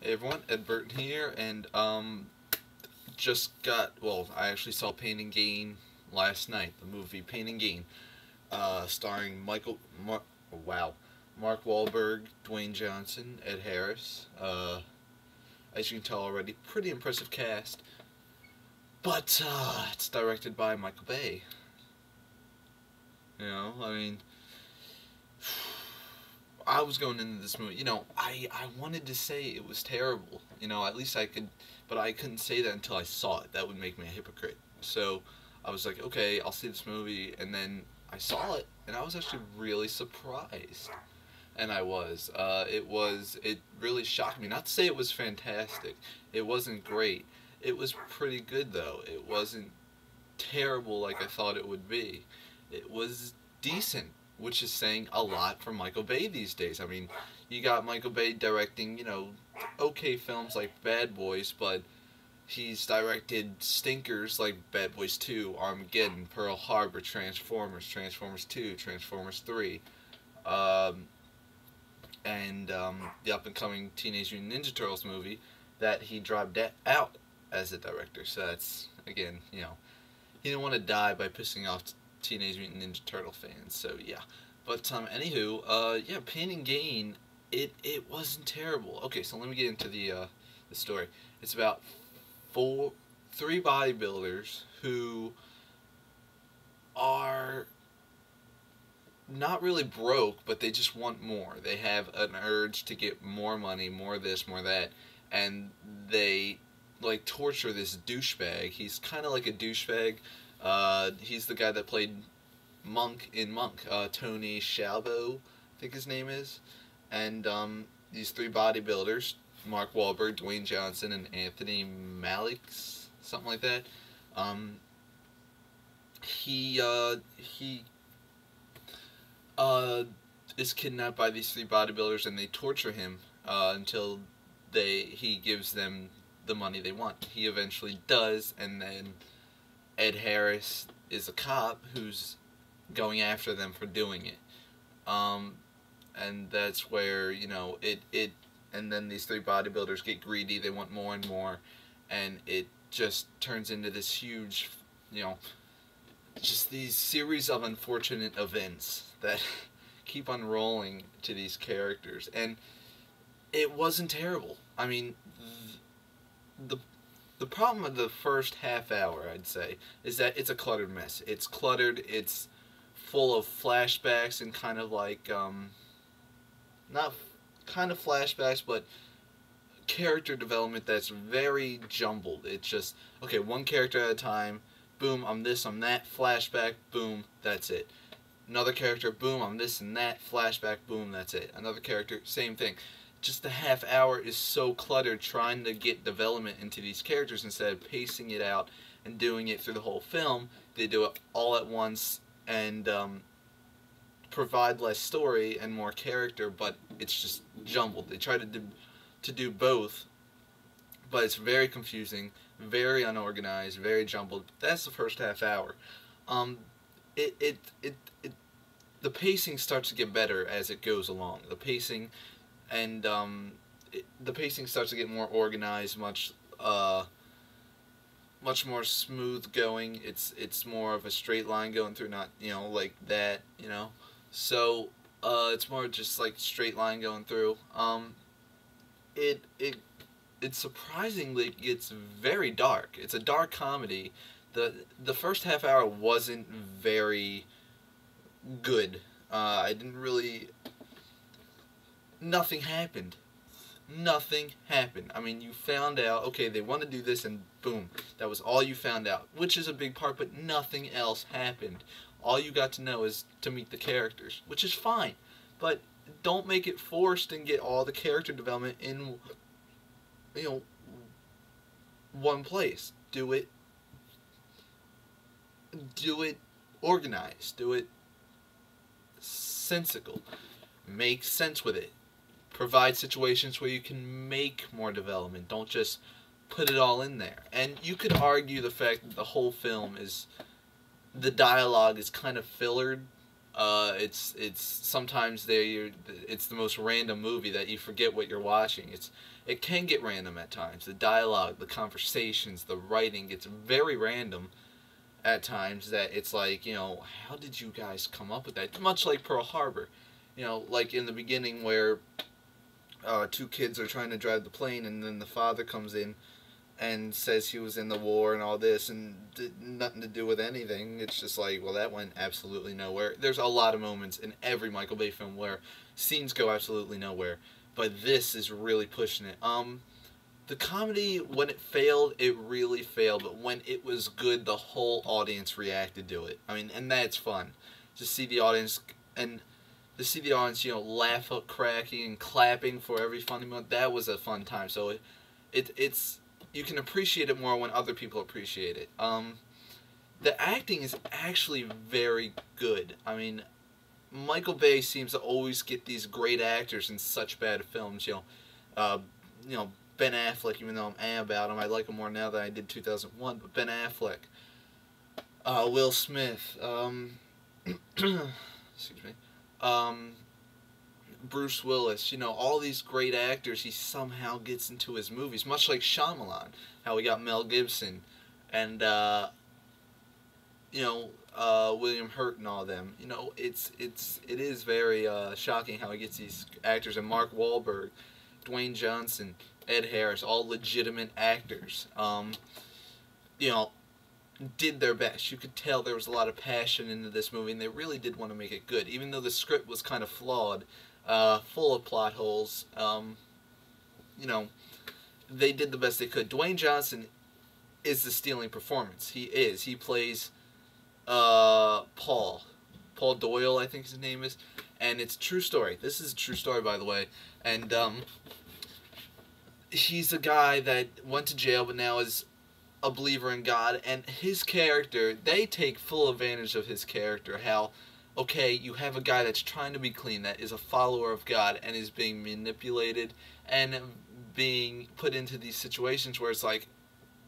Hey everyone, Ed Burton here, and I actually saw Pain and Gain last night. The movie Pain and Gain, starring Mark Wahlberg, Dwayne Johnson, Ed Harris. As you can tell already, pretty impressive cast. But it's directed by Michael Bay. I mean, I was going into this movie, I wanted to say it was terrible. At least I could, but I couldn't say that until I saw it. That would make me a hypocrite. So I was like, okay, I'll see this movie, and then I saw it, and I was actually really surprised. And I was. It really shocked me. Not to say it was fantastic. It wasn't great. It was pretty good, though. It wasn't terrible like I thought it would be. It was decent, which is saying a lot for Michael Bay these days. I mean, you got Michael Bay directing, okay films like Bad Boys, but he's directed stinkers like Bad Boys 2, Armageddon, Pearl Harbor, Transformers, Transformers 2, Transformers 3, and the up-and-coming Teenage Mutant Ninja Turtles movie that he dropped out as a director. So that's, again, he didn't want to die by pissing off Teenage Mutant Ninja Turtle fans, so yeah. But anywho, yeah, Pain and Gain, it wasn't terrible. Okay, so let me get into the story. It's about three bodybuilders who are not really broke, but they just want more. They have an urge to get more money, more this, more that, and they like torture this douchebag. He's kind of like a douchebag. He's the guy that played Monk in Monk, Tony Shalhoub, I think his name is. And these three bodybuilders, Mark Wahlberg, Dwayne Johnson, and Anthony Maliks, something like that. He is kidnapped by these three bodybuilders, and they torture him until he gives them the money they want. He eventually does, and then Ed Harris is a cop who's going after them for doing it. And that's where, and then these three bodybuilders get greedy, they want more and more, and it just turns into this huge, just these series of unfortunate events that keep unrolling to these characters. And it wasn't terrible. I mean, the problem with the first half hour, I'd say, is that it's a cluttered mess. It's cluttered, it's full of flashbacks and kind of like, not kind of flashbacks, but character development that's very jumbled. It's just, okay, one character at a time, boom, I'm this, I'm that, flashback, boom, that's it. Another character, boom, I'm this and that, flashback, boom, that's it. Another character, same thing. Just the half hour is so cluttered trying to get development into these characters instead of pacing it out and doing it through the whole film. They do it all at once and provide less story and more character, but it's just jumbled. They try to do both, but it's very confusing, very unorganized, very jumbled. That's the first half hour. The pacing starts to get better as it goes along. The pacing starts to get more organized, much more smooth going. It's more of a straight line going through, not like that, So it's more just like straight line going through. It surprisingly gets very dark. It's a dark comedy. The first half hour wasn't very good. I didn't really. Nothing happened. Nothing happened. I mean, you found out, okay, they want to do this, and boom, that was all you found out, which is a big part, but nothing else happened. All you got to know is to meet the characters, which is fine, but don't make it forced and get all the character development in, one place. Do it organized. Do it sensical. Make sense with it. Provide situations where you can make more development. Don't just put it all in there. And you could argue the fact that the whole film is, the dialogue is kind of fillered It's sometimes it's the most random movie that you forget what you're watching. It can get random at times. The dialogue, the conversations, the writing gets very random at times. That it's like, how did you guys come up with that? Much like Pearl Harbor, like in the beginning where two kids are trying to drive the plane, and then the father comes in and says he was in the war and all this and did nothing to do with anything. It's just like, well, that went absolutely nowhere. There's a lot of moments in every Michael Bay film where scenes go absolutely nowhere, but this is really pushing it. The comedy, when it failed, it really failed, but when it was good, the whole audience reacted to it. I mean, and that's fun. To see the audience, laugh up, cracking, and clapping for every funny moment, that was a fun time. So it's you can appreciate it more when other people appreciate it. The acting is actually very good. I mean, Michael Bay seems to always get these great actors in such bad films. Ben Affleck, even though I'm about him, I like him more now than I did 2001. But Ben Affleck, Will Smith, excuse me, Bruce Willis, all these great actors, he somehow gets into his movies, much like Shyamalan, how we got Mel Gibson, and, William Hurt and all them. It is very shocking how he gets these actors, and Mark Wahlberg, Dwayne Johnson, Ed Harris, all legitimate actors, did their best. You could tell there was a lot of passion into this movie, and they really did want to make it good, even though the script was kind of flawed. Full of plot holes. They did the best they could. Dwayne Johnson is the stealing performance. He is. He plays Paul Doyle, I think his name is, and it's a true story. This is a true story, by the way. And he's a guy that went to jail, but now is a believer in God. And his character, they take full advantage of his character. How, okay, you have a guy that's trying to be clean, that is a follower of God, and is being manipulated and being put into these situations where it's like,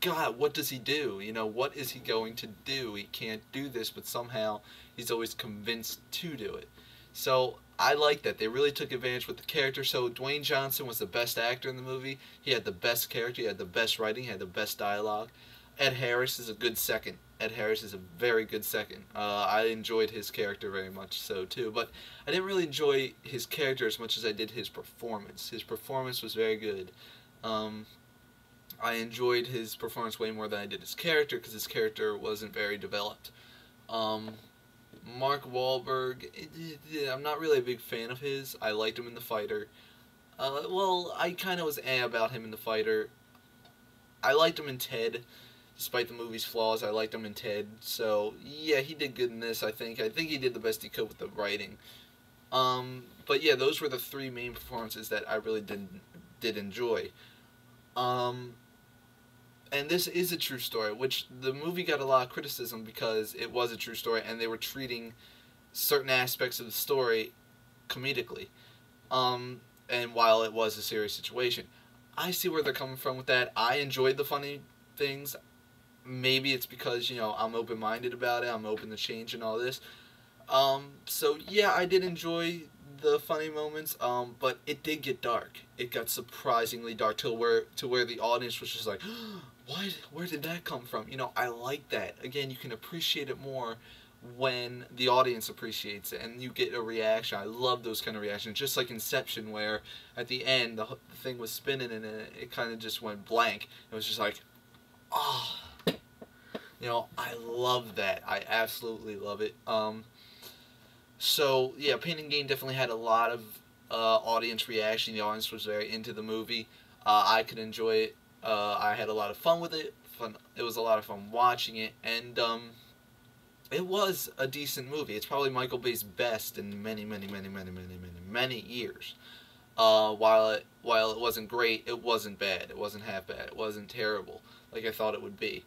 God, what does he do? What is he going to do? He can't do this, but somehow he's always convinced to do it. So I like that. They really took advantage with the character. So Dwayne Johnson was the best actor in the movie. He had the best character. He had the best writing. He had the best dialogue. Ed Harris is a good second. Ed Harris is a very good second. I enjoyed his character very much so too, but I didn't really enjoy his character as much as I did his performance. His performance was very good. I enjoyed his performance way more than I did his character, because his character wasn't very developed. Mark Wahlberg, I'm not really a big fan of his. I liked him in The Fighter. I kind of was about him in The Fighter. I liked him in Ted. Despite the movie's flaws, I liked him in Ted. So, yeah, he did good in this, I think. I think he did the best he could with the writing. But yeah, those were the three main performances that I really did enjoy. And this is a true story, which the movie got a lot of criticism because it was a true story, and they were treating certain aspects of the story comedically. And while it was a serious situation. I see where they're coming from with that. I enjoyed the funny things. Maybe it's because, I'm open-minded about it. I'm open to change and all this. So, yeah, I did enjoy the funny moments, but it did get dark. It got surprisingly dark to where the audience was just like, where did that come from? I like that. Again, you can appreciate it more when the audience appreciates it and you get a reaction. I love those kind of reactions, just like Inception, where at the end the thing was spinning and it kind of just went blank. It was just like, oh, I love that. I absolutely love it. So yeah, Pain and Gain definitely had a lot of audience reaction. The audience was very into the movie. I could enjoy it. I had a lot of fun with it. It was a lot of fun watching it, and it was a decent movie. It's probably Michael Bay's best in many years. While it wasn't great, it wasn't bad. It wasn't half bad. It wasn't terrible like I thought it would be.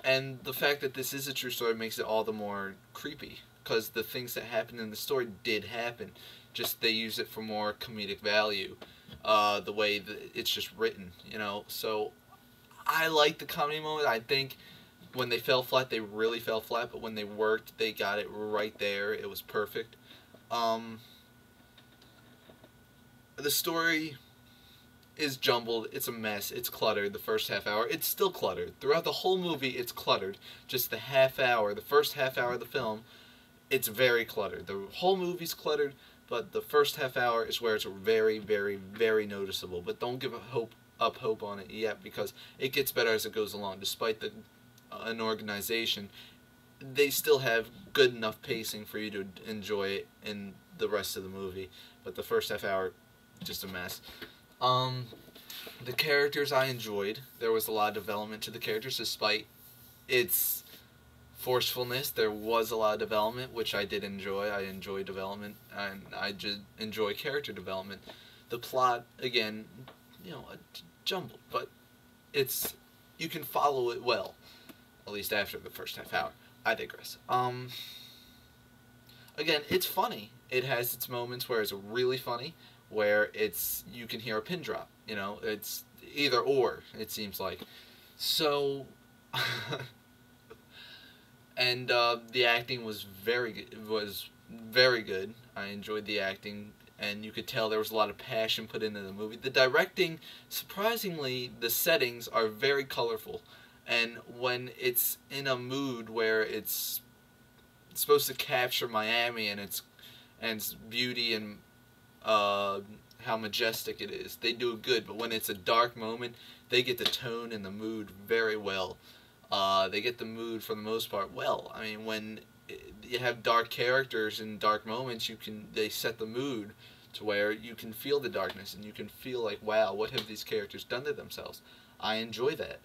And the fact that this is a true story makes it all the more creepy, because the things that happened in the story did happen. Just they use it for more comedic value. The way that it's just written, So I like the comedy moment. I think When they fell flat, they really fell flat, but when they worked, they got it right there. It was perfect. The story is jumbled, it's a mess, it's cluttered. The first half hour, it's still cluttered. Throughout the whole movie, it's cluttered. Just the half hour, the first half hour of the film, it's very cluttered. The whole movie's cluttered, but the first half hour is where it's very, very, very noticeable. But don't give up hope on it yet, because it gets better as it goes along. Despite the an organization, they still have good enough pacing for you to enjoy it in the rest of the movie. But the first half hour, just a mess. The characters I enjoyed. There was a lot of development to the characters, despite its forcefulness. There was a lot of development, which I did enjoy. I enjoy development, and I just enjoy character development. The plot, again, jumbled, but you can follow it well, at least after the first half hour. I digress. Again, it's funny. It has its moments where it's really funny, where you can hear a pin drop. It's either or, it seems like. So, and the acting was very good. I enjoyed the acting, and you could tell there was a lot of passion put into the movie. The directing, surprisingly, the settings are very colorful, and when it's in a mood where it's supposed to capture Miami and its beauty and how majestic it is, they do it good. But when it's a dark moment, they get the tone and the mood very well. They get the mood for the most part well. I mean, when you have dark characters in dark moments, they set the mood to where you can feel the darkness and you can feel like, wow, what have these characters done to themselves? I enjoy that.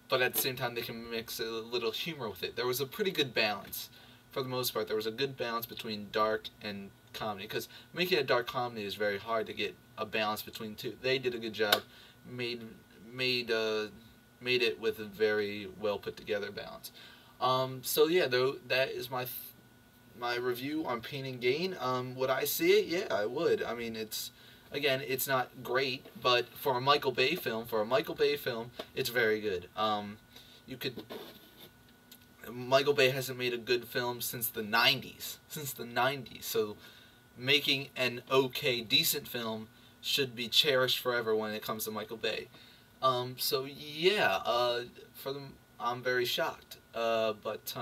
But at the same time, they can mix a little humor with it. There was a pretty good balance. For the most part, there was a good balance between dark and comedy, because making a dark comedy is very hard to get a balance between the two. They did a good job, made it with a very well put together balance. So yeah, though, that is my review on Pain and Gain. Would I see it? Yeah, I would. I mean, it's not great, but for a Michael Bay film, it's very good. Michael Bay hasn't made a good film since the 90s. So making an okay, decent film should be cherished forever when it comes to Michael Bay. So yeah, I'm very shocked. But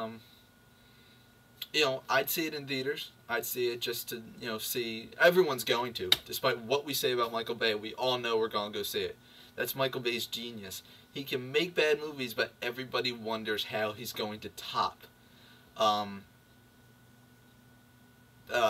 I'd see it in theaters. I'd see it just to, see. Everyone's going to. Despite what we say about Michael Bay, we all know we're going to go see it. That's Michael Bay's genius. He can make bad movies, but everybody wonders how he's going to top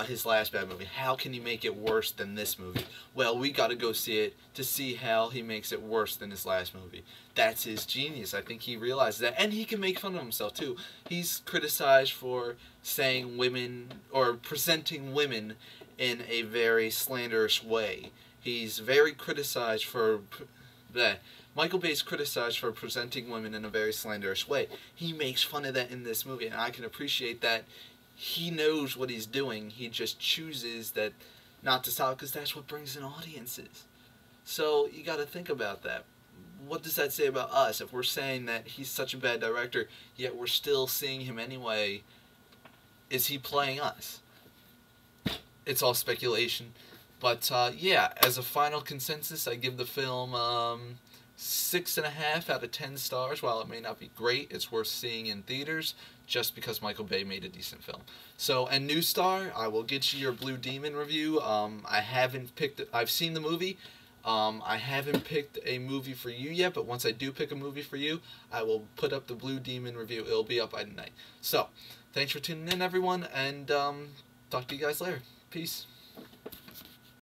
his last bad movie. How can he make it worse than this movie? Well, we got to go see it to see how he makes it worse than his last movie. That's his genius. I think he realizes that, and he can make fun of himself too. He's criticized for saying women or presenting women in a very slanderous way. He's very criticized for that. Michael Bay's criticized for presenting women in a very slanderous way. He makes fun of that in this movie, and I can appreciate that. He knows what he's doing. He just chooses that not to stop, because that's what brings in audiences. So you got to think about that. What does that say about us? If we're saying that he's such a bad director, yet we're still seeing him anyway, is he playing us? It's all speculation. But yeah, as a final consensus, I give the film 6.5 out of 10 stars. While it may not be great, it's worth seeing in theaters just because Michael Bay made a decent film. So, and New Star, I will get you your Blue Demon review. I've seen the movie. I haven't picked a movie for you yet, but once I do pick a movie for you, I will put up the Blue Demon review. It'll be up by tonight. So, thanks for tuning in, everyone, and talk to you guys later. Peace.